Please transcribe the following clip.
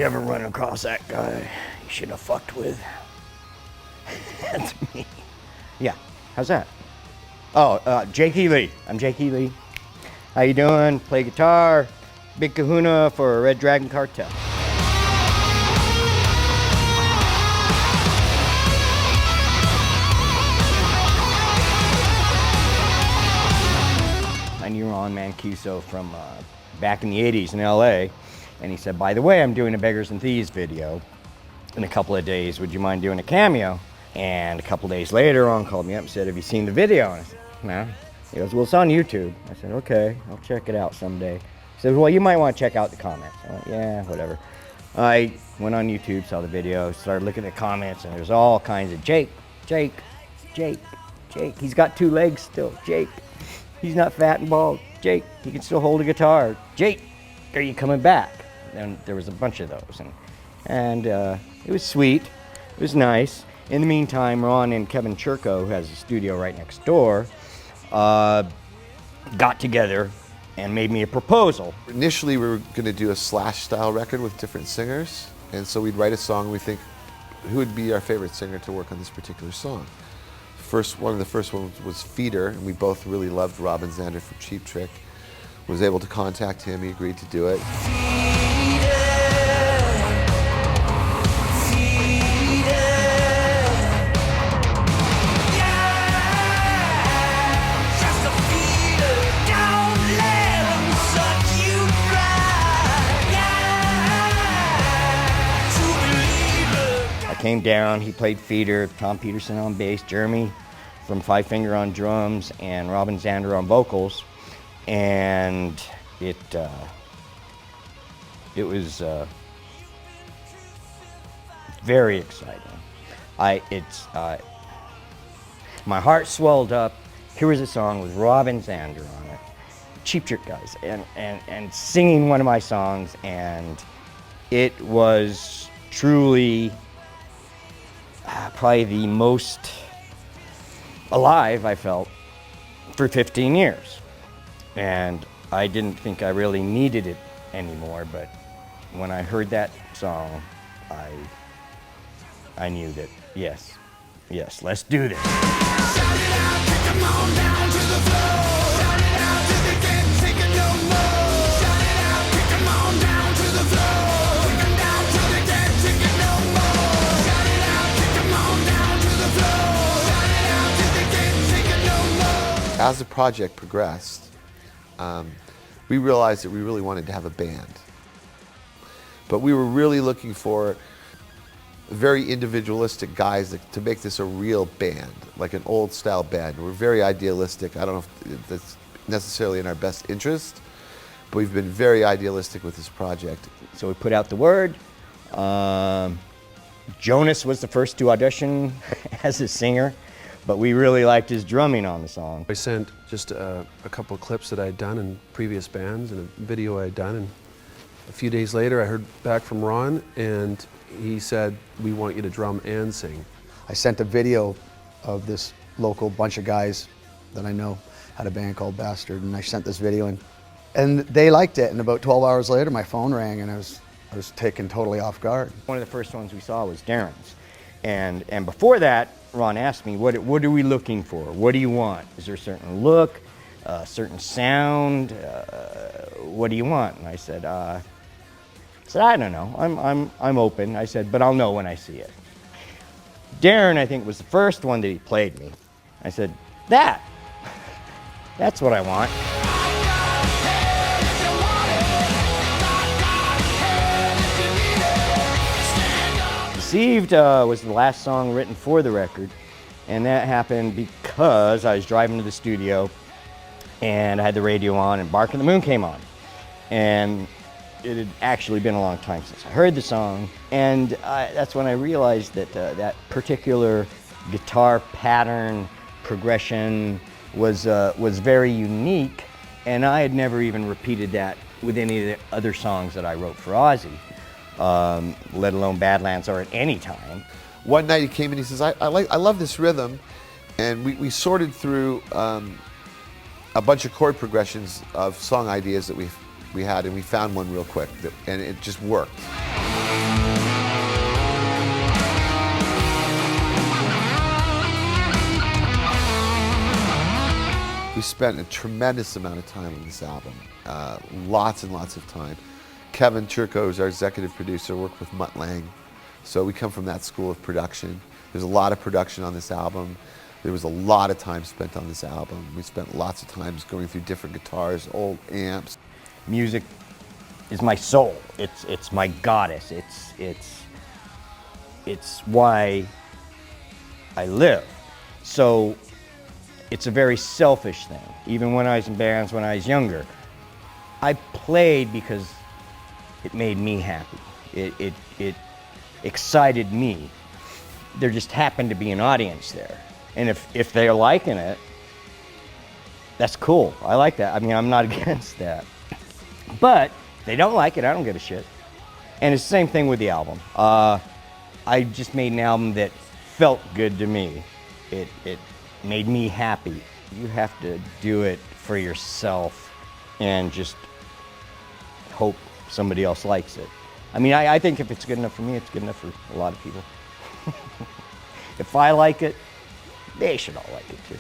you ever run across that guy you shouldn't have fucked with? That's me. Yeah, how's that? Oh, Jake E. Lee. I'm Jake E. Lee. How you doing? Play guitar. Big kahuna for Red Dragon Cartel. I knew Ron Mancuso from back in the 80s in LA, and he said, by the way, I'm doing a Beggars and Thieves video in a couple of days. Would you mind doing a cameo? And a couple of days later, Ron called me up and said, have you seen the video? And I said, no. He goes, well, it's on YouTube. I said, okay, I'll check it out someday. He said, well, you might want to check out the comments. I went, yeah, whatever. I went on YouTube, saw the video, started looking at the comments, and there's all kinds of Jake, Jake, Jake, Jake. He's got 2 legs still, Jake. He's not fat and bald. Jake, he can still hold a guitar. Jake, are you coming back? And there was a bunch of those. And it was sweet. It was nice. In the meantime, Ron and Kevin Churko, who has a studio right next door, got together and made me a proposal. Initially, we were going to do a Slash-style record with different singers. And so we'd write a song, we think, who would be our favorite singer to work on this particular song? One of the first ones was Feeder, and we both really loved Robin Zander from Cheap Trick. Was able to contact him, he agreed to do it. I came down, he played Feeder, Tom Peterson on bass, Jeremy from Five Finger on drums, and Robin Zander on vocals. And it was very exciting. My heart swelled up. Here was a song with Robin Zander on it, Cheap Trick guys, and singing one of my songs, and it was truly probably the most alive I felt for 15 years. And I didn't think I really needed it anymore, but when I heard that song, I knew that, yes, let's do this. Shout it out, kick 'em on down to the floor. Shout it out till they can't take it no more. Shout it out, kick 'em on down to the floor. Kick 'em down till they can't take it no more. Shout it out, kick 'em on down to the floor. Shout it out till they can't take it no more. As the project progressed, we realized that we really wanted to have a band. But we were really looking for very individualistic guys to make this a real band, like an old style band. We're very idealistic. I don't know if that's necessarily in our best interest, but we've been very idealistic with this project. So we put out the word. Jonas was the first to audition as a singer, but we really liked his drumming on the song. I sent just a couple of clips that I had done in previous bands and a video I had done, and a few days later I heard back from Ron, and he said, we want you to drum and sing. I sent a video of this local bunch of guys that I know had a band called Bastard, and I sent this video and they liked it, and about 12 hours later my phone rang and I was taken totally off guard. One of the first ones we saw was Darren's, and before that, Ron asked me, what are we looking for? What do you want? Is there a certain look, a certain sound? What do you want? And I said, I don't know. I'm open. I said, but I'll know when I see it. Darren, I think, was the first one that he played me. I said, that's what I want. Deceived was the last song written for the record, and that happened because I was driving to the studio and I had the radio on and Bark of the Moon came on. And it had actually been a long time since I heard the song, and that's when I realized that that particular guitar pattern progression was very unique, and I had never even repeated that with any of the other songs that I wrote for Ozzy, let alone Badlands or at any time. One night he came in, he says, I love this rhythm, and we sorted through a bunch of chord progressions of song ideas that we had, and we found one real quick, and it just worked. We spent a tremendous amount of time on this album, lots and lots of time. Kevin Churko is our executive producer, worked with Mutt Lange. So we come from that school of production. There's a lot of production on this album. There was a lot of time spent on this album. We spent lots of times going through different guitars, old amps. Music is my soul. It's my goddess. It's why I live. So it's a very selfish thing. Even when I was in bands when I was younger, I played because it made me happy. It excited me. There just happened to be an audience there. And if they're liking it, that's cool. I like that. I mean, I'm not against that. But if they don't like it, I don't give a shit. And it's the same thing with the album. I just made an album that felt good to me. It made me happy. You have to do it for yourself and just hope somebody else likes it. I mean, I think if it's good enough for me, it's good enough for a lot of people. If I like it, they should all like it too.